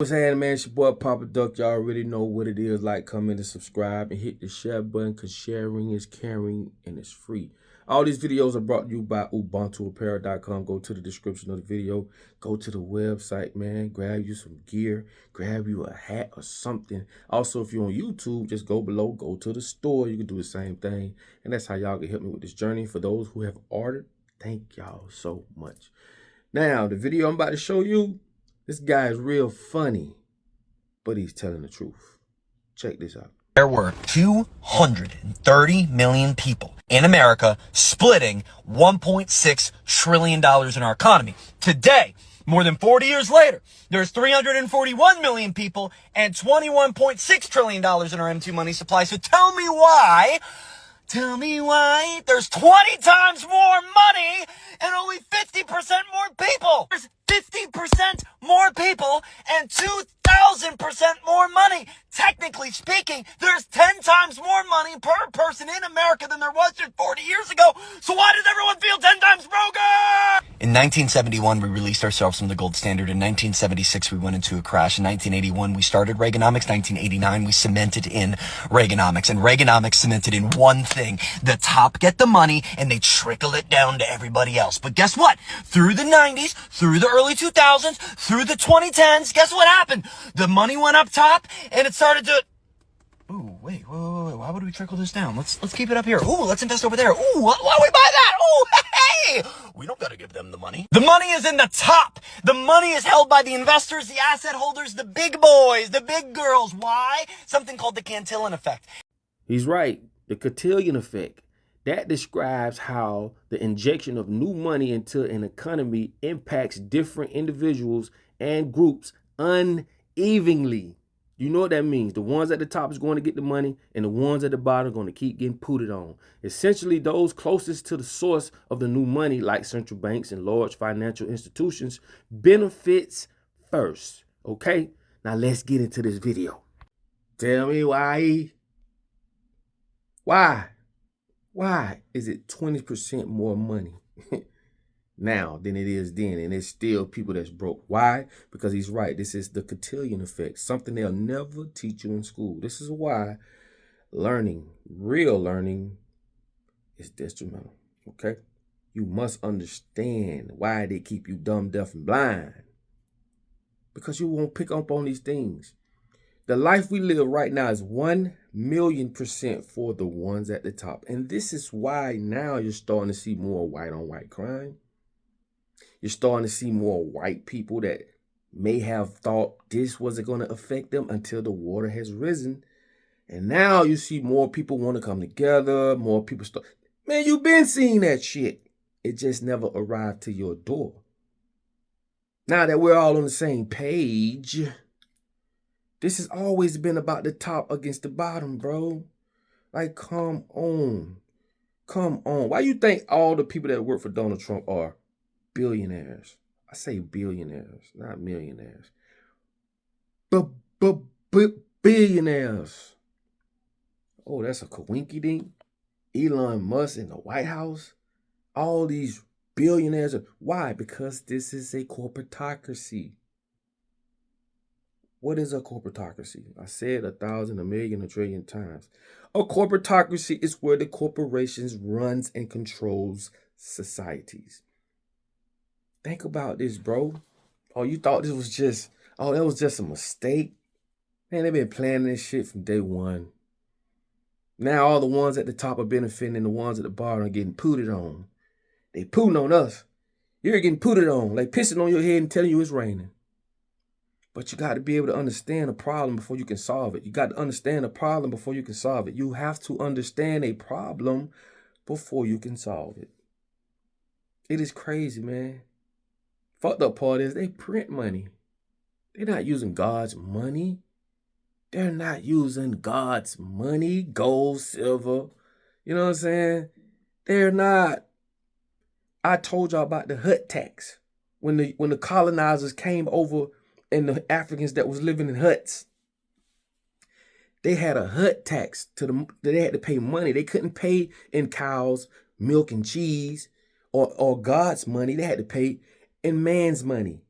What's happening, man? It's your boy Papa Duck. Y'all already know what it is. Like, comment, and subscribe, and hit the share button, because sharing is caring and it's free. All these videos are brought to you by Ubuntu Apparel.com. Go to the description of the video. Go to the website, man. Grab you some gear. Grab you a hat or something. Also, if you're on YouTube, just go below. Go to the store. You can do the same thing. And that's how y'all can help me with this journey. For those who have ordered, thank y'all so much. Now, the video I'm about to show you, this guy is real funny, but he's telling the truth. Check this out. There were 230 million people in America splitting $1.6 trillion in our economy. Today, more than 40 years later, there's 341 million people and $21.6 trillion in our M2 money supply. So tell me why there's 20 times more money and only 50% more people. There's 50% more people and 2,000% more money. Technically speaking, there's 10 times more money per person in America than there was just 40 years ago. So why does everyone feel 10 times broken? In 1971, we released ourselves from the gold standard. In 1976, we went into a crash. In 1981, we started Reaganomics. 1989, we cemented in Reaganomics. And Reaganomics cemented in one thing. The top get the money, and they trickle it down to everybody else. But guess what? Through the 90s, through the early 2000s, through the 2010s, guess what happened? The money went up top, and it started to... Ooh, wait, why would we trickle this down? Let's keep it up here. Ooh, let's invest over there. Ooh, why don't we buy that? Ooh, hey! We don't gotta give them the money. The money is in the top. The money is held by the investors, the asset holders, the big boys, the big girls. Why? Something called the Cantillon effect. He's right. The Cantillon effect. That describes how the injection of new money into an economy impacts different individuals and groups unevenly. You know what that means. The ones at the top is going to get the money, and the ones at the bottom are going to keep getting pooted on. Essentially, those closest to the source of the new money, like central banks and large financial institutions, benefits first. Okay? Now let's get into this video. Tell me why. Why is it 20% more money now than it is then, and it's still people that's broke? Why? Because he's right. This is the Cantillon effect, something they'll never teach you in school. This is why learning, real learning, is detrimental. Okay? You must understand why they keep you dumb, deaf, and blind, because you won't pick up on these things. The life we live right now is 1,000,000% for the ones at the top. And this is why now you're starting to see more white on white crime. You're starting to see more white people that may have thought this wasn't going to affect them until the water has risen. And now you see more people want to come together, more people start. Man, you've been seeing that shit. It just never arrived to your door. Now that we're all on the same page, this has always been about the top against the bottom, bro. Like, come on. Come on. Why you think all the people that work for Donald Trump are billionaires? I say billionaires, not millionaires. Billionaires. Oh, that's a coinky-dink. Elon Musk in the White House. All these billionaires. Why? Because this is a corportocracy. What is a corportocracy? I said 1,000, a million, a trillion times. A corportocracy is where the corporations runs and controls societies. Think about this, bro. Oh, you thought this was just, oh, that was just a mistake? Man, they've been planning this shit from day one. Now all the ones at the top are benefiting and the ones at the bottom are getting pooted on. They pooting on us. You're getting pooted on, like pissing on your head and telling you it's raining. But you got to be able to understand a problem before you can solve it. You got to understand a problem before you can solve it. You have to understand a problem before you can solve it. It is crazy, man. Fucked up part is they print money. They're not using God's money. They're not using God's money, gold, silver. You know what I'm saying? They're not. I told y'all about the hut tax. When the colonizers came over, and the Africans that was living in huts, they had a hut tax they had to pay money. They couldn't pay in cows, milk, and cheese, or God's money. They had to pay in man's money.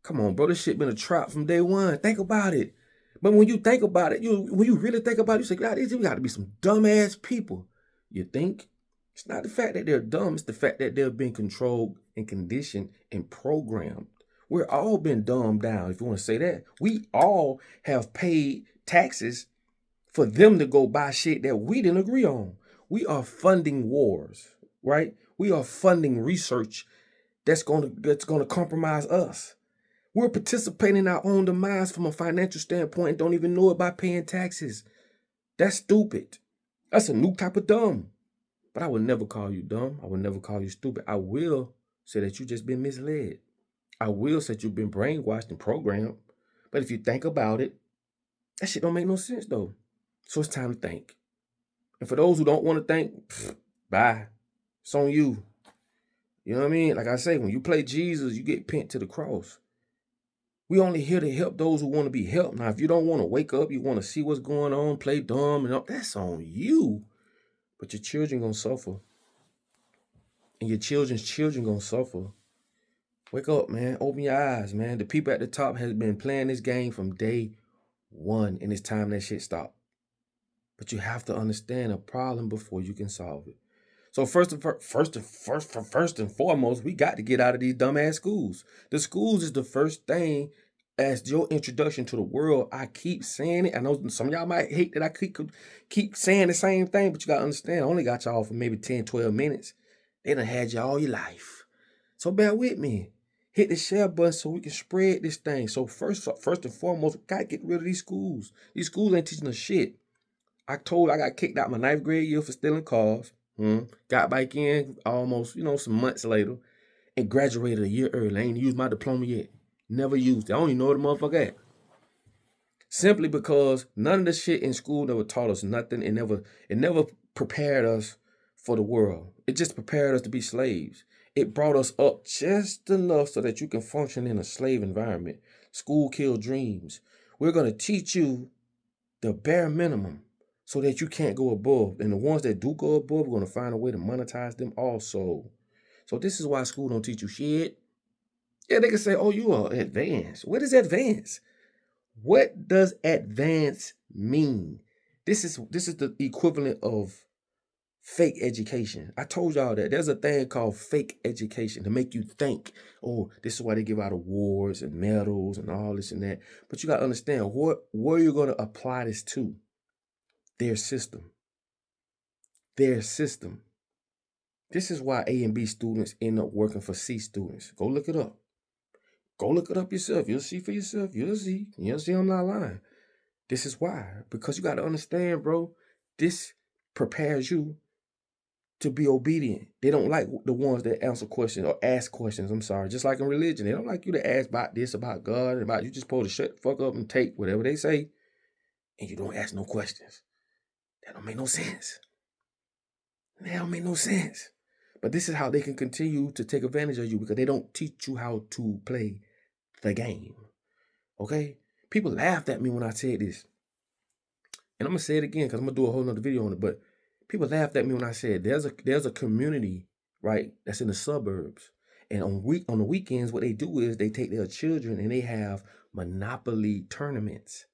Come on, bro. This shit been a trap from day one. Think about it. But when you think about it, when you really think about it, you say, God, these got to be some dumbass people. You think? It's not the fact that they're dumb. It's the fact that they're being controlled and conditioned and programmed. We're all been dumbed down, if you want to say that. We all have paid taxes for them to go buy shit that we didn't agree on. We are funding wars, right? We are funding research that's gonna compromise us. We're participating in our own demise from a financial standpoint and don't even know it by paying taxes. That's stupid. That's a new type of dumb. But I would never call you dumb. I would never call you stupid. I will say that you just been misled. I will say that you've been brainwashed and programmed. But if you think about it, that shit don't make no sense though. So it's time to think. And for those who don't want to think, bye. It's on you. You know what I mean? Like I say, when you play Jesus, you get pinned to the cross. We only here to help those who want to be helped. Now, if you don't want to wake up, you want to see what's going on, play dumb, and all, that's on you. But your children gonna suffer. And your children's children gonna suffer. Wake up, man. Open your eyes, man. The people at the top has been playing this game from day one, and it's time that shit stop. But you have to understand a problem before you can solve it. So first and foremost, we got to get out of these dumbass schools. The schools is the first thing as your introduction to the world. I keep saying it. I know some of y'all might hate that I keep saying the same thing, but you got to understand, I only got y'all for maybe 10, 12 minutes. They done had you all your life. So bear with me. Hit the share button so we can spread this thing. So first and foremost, we got to get rid of these schools. These schools ain't teaching us shit. I got kicked out my 9th grade year for stealing cars. Got back in almost, some months later and graduated a year early. I ain't used my diploma yet. Never used it. I don't even know where the motherfucker at. Simply because none of the shit in school never taught us nothing. It never prepared us for the world. It just prepared us to be slaves. It brought us up just enough so that you can function in a slave environment. School killed dreams. We're going to teach you the bare minimum so that you can't go above. And the ones that do go above, we're going to find a way to monetize them also. So this is why school don't teach you shit. Yeah, they can say, oh, you are advanced. What is advanced? What does advanced mean? This is the equivalent of fake education. I told y'all that there's a thing called fake education to make you think, oh, this is why they give out awards and medals and all this and that. But you got to understand where you're going to apply this to. Their system. Their system. This is why A and B students end up working for C students. Go look it up. Go look it up yourself. You'll see for yourself. You'll see. You'll see I'm not lying. This is why. Because you got to understand, bro, this prepares you to be obedient. They don't like the ones that answer questions or ask questions. I'm sorry. Just like in religion. They don't like you to ask about this, about God, about you just supposed to shut the fuck up and take whatever they say. And you don't ask no questions. That don't make no sense. That don't make no sense. But this is how they can continue to take advantage of you because they don't teach you how to play the game. Okay? People laughed at me when I said this. And I'm going to say it again because I'm going to do a whole nother video on it. But people laughed at me when I said there's a community, right, that's in the suburbs. And on the weekends, what they do is they take their children and they have Monopoly tournaments.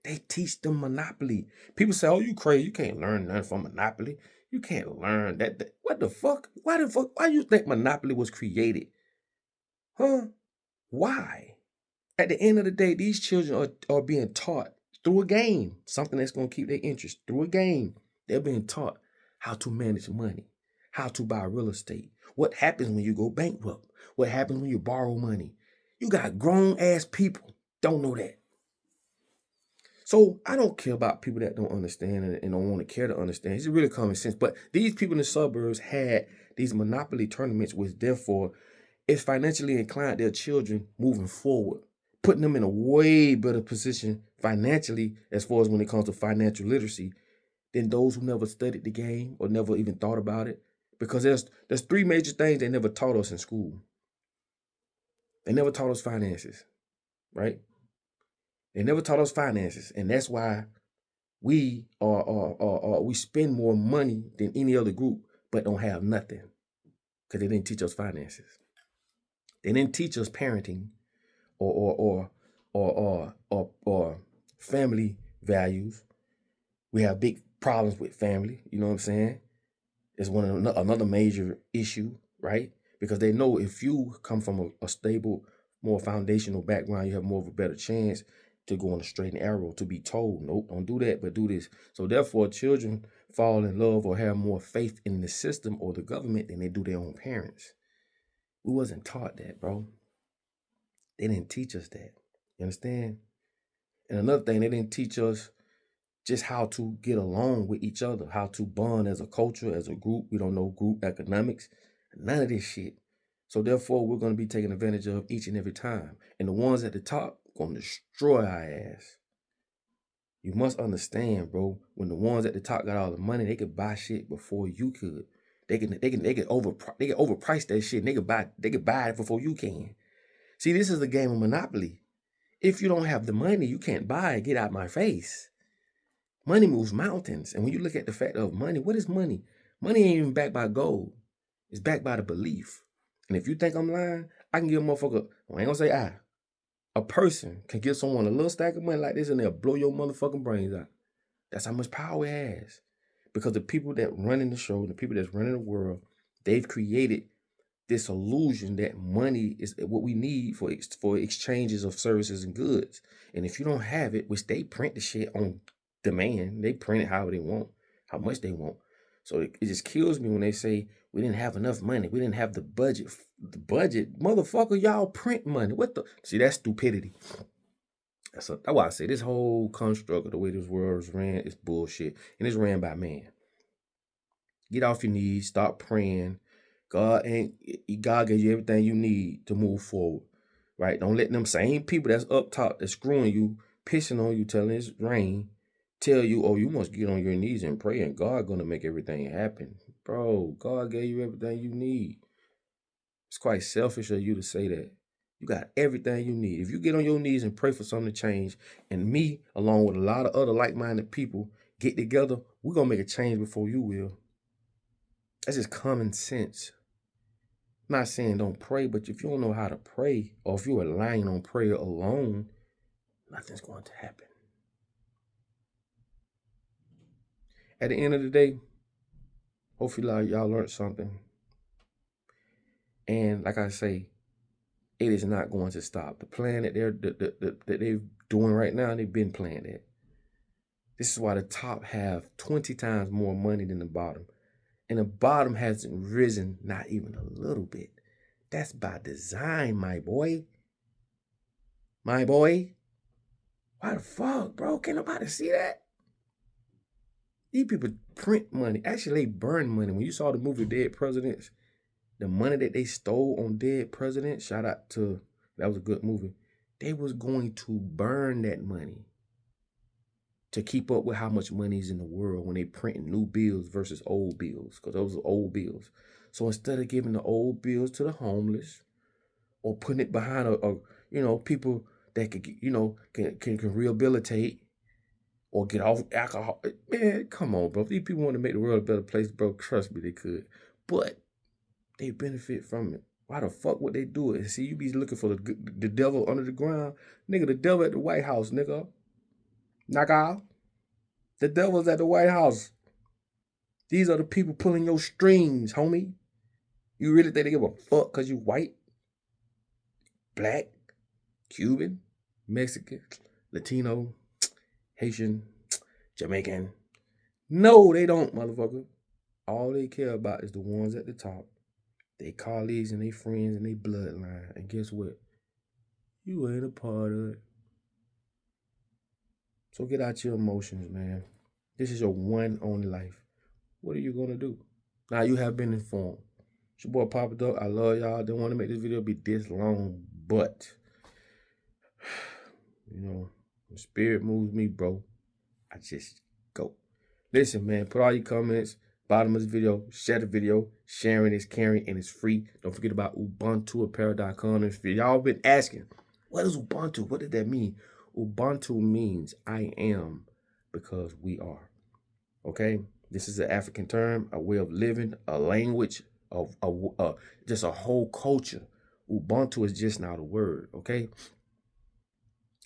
They teach them Monopoly. People say, oh, you crazy. You can't learn nothing from Monopoly. You can't learn that. What the fuck? Why do you think Monopoly was created? Huh? Why? At the end of the day, these children are being taught through a game, something that's going to keep their interest. Through a game, they're being taught how to manage money, how to buy real estate, what happens when you go bankrupt, what happens when you borrow money. You got grown-ass people don't know that. So I don't care about people that don't understand and don't want to care to understand. It's really common sense. But these people in the suburbs had these Monopoly tournaments, which therefore is financially inclined their children moving forward, putting them in a way better position financially as far as when it comes to financial literacy than those who never studied the game or never even thought about it. Because there's three major things they never taught us in school. They never taught us finances, right? They never taught us finances, and that's why we we spend more money than any other group, but don't have nothing, because they didn't teach us finances. They didn't teach us parenting or family values. We have big problems with family. You know what I'm saying? It's another major issue, right? Because they know if you come from a stable, more foundational background, you have more of a better chance to go on a straight and arrow, to be told, nope, don't do that, but do this. So therefore, children fall in love or have more faith in the system or the government than they do their own parents. We wasn't taught that, bro. They didn't teach us that. You understand? And another thing, they didn't teach us just how to get along with each other, how to bond as a culture, as a group. We don't know group economics, none of this shit. So therefore, we're going to be taken advantage of each and every time. And the ones at the top going to destroy our ass. You must understand, bro, when the ones at the top got all the money, they could buy shit before you could. They can overprice that shit. And they could buy it before you can. See, this is the game of Monopoly. If you don't have the money, you can't buy it. Get out my face. Money moves mountains. And when you look at the fact of money, what is money? Money ain't even backed by gold. It's backed by the belief. And if you think I'm lying, I can give a motherfucker, I ain't gonna say I. A person can give someone a little stack of money like this and they'll blow your motherfucking brains out. That's how much power it has. Because the people that run in the show, the people that's running the world, they've created this illusion that money is what we need for exchanges of services and goods. And if you don't have it, which they print the shit on demand, they print it however they want, how much they want. So it just kills me when they say we didn't have enough money, we didn't have the budget. The budget, motherfucker, y'all print money. What the? See, that's stupidity. That's why I say this whole construct of the way this world is ran is bullshit, and it's ran by man. Get off your knees, stop praying. God gave you everything you need to move forward, right? Don't let them same people that's up top that's screwing you, pissing on you, telling it's rain, tell you, oh, you must get on your knees and pray, and God gonna make everything happen. Bro, God gave you everything you need. It's quite selfish of you to say that. You got everything you need. If you get on your knees and pray for something to change, and me, along with a lot of other like-minded people, get together, we're gonna make a change before you will. That's just common sense. I'm not saying don't pray, but if you don't know how to pray, or if you're relying on prayer alone, nothing's going to happen. At the end of the day, hopefully y'all learned something. And like I say, it is not going to stop. The plan that they're doing right now, they've been planning it. This is why the top have 20 times more money than the bottom. And the bottom hasn't risen not even a little bit. That's by design, my boy. My boy. Why the fuck, bro? Can't nobody see that? These people print money. Actually, they burn money. When you saw the movie Dead Presidents, the money that they stole on Dead Presidents, shout out to, that was a good movie. They was going to burn that money to keep up with how much money is in the world when they print new bills versus old bills, because those are old bills. So instead of giving the old bills to the homeless or putting it behind people that can rehabilitate or get off alcohol, man, come on, bro. If these people want to make the world a better place, bro, trust me, they could. But they benefit from it. Why the fuck would they do it? See, you be looking for the devil under the ground. Nigga, the devil at the White House, nigga. Knock out. The devil's at the White House. These are the people pulling your strings, homie. You really think they give a fuck because you white, black, Cuban, Mexican, Latino, Haitian, Jamaican? No, they don't, motherfucker. All they care about is the ones at the top. They colleagues and they friends and they bloodline. And guess what? You ain't a part of it. So get out your emotions, man. This is your one only life. What are you going to do? Now you have been informed. It's your boy Papa Doc. I love y'all. I didn't want to make this video be this long, but when spirit moves me, bro, I just go. Listen, man, put all your comments bottom of this video, share the video. Sharing is caring and it's free. Don't forget about Ubuntu Apparel.com. If y'all been asking, what is Ubuntu? What did that mean? Ubuntu means I am because we are. Okay? This is an African term, a way of living, a language, just a whole culture. Ubuntu is just not a word, okay?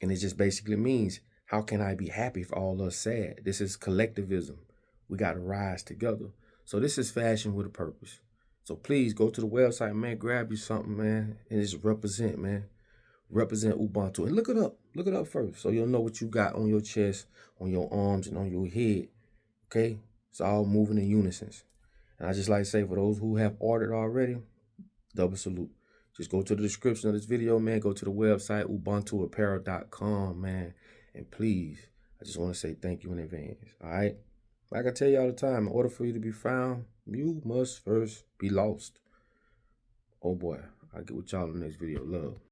And it just basically means, how can I be happy if all us sad? This is collectivism. We got to rise together. So this is fashion with a purpose. So please go to the website, man, grab you something, man, and just represent, man. Represent Ubuntu. And look it up. Look it up first, so you'll know what you got on your chest, on your arms, and on your head. Okay? It's all moving in unison. And I just like to say, for those who have ordered already, double salute. Just go to the description of this video, man. Go to the website, ubuntuapparel.com, man. And please, I just want to say thank you in advance, all right? Like I tell you all the time, in order for you to be found, you must first be lost. Oh boy, I'll get with y'all in the next video. Love.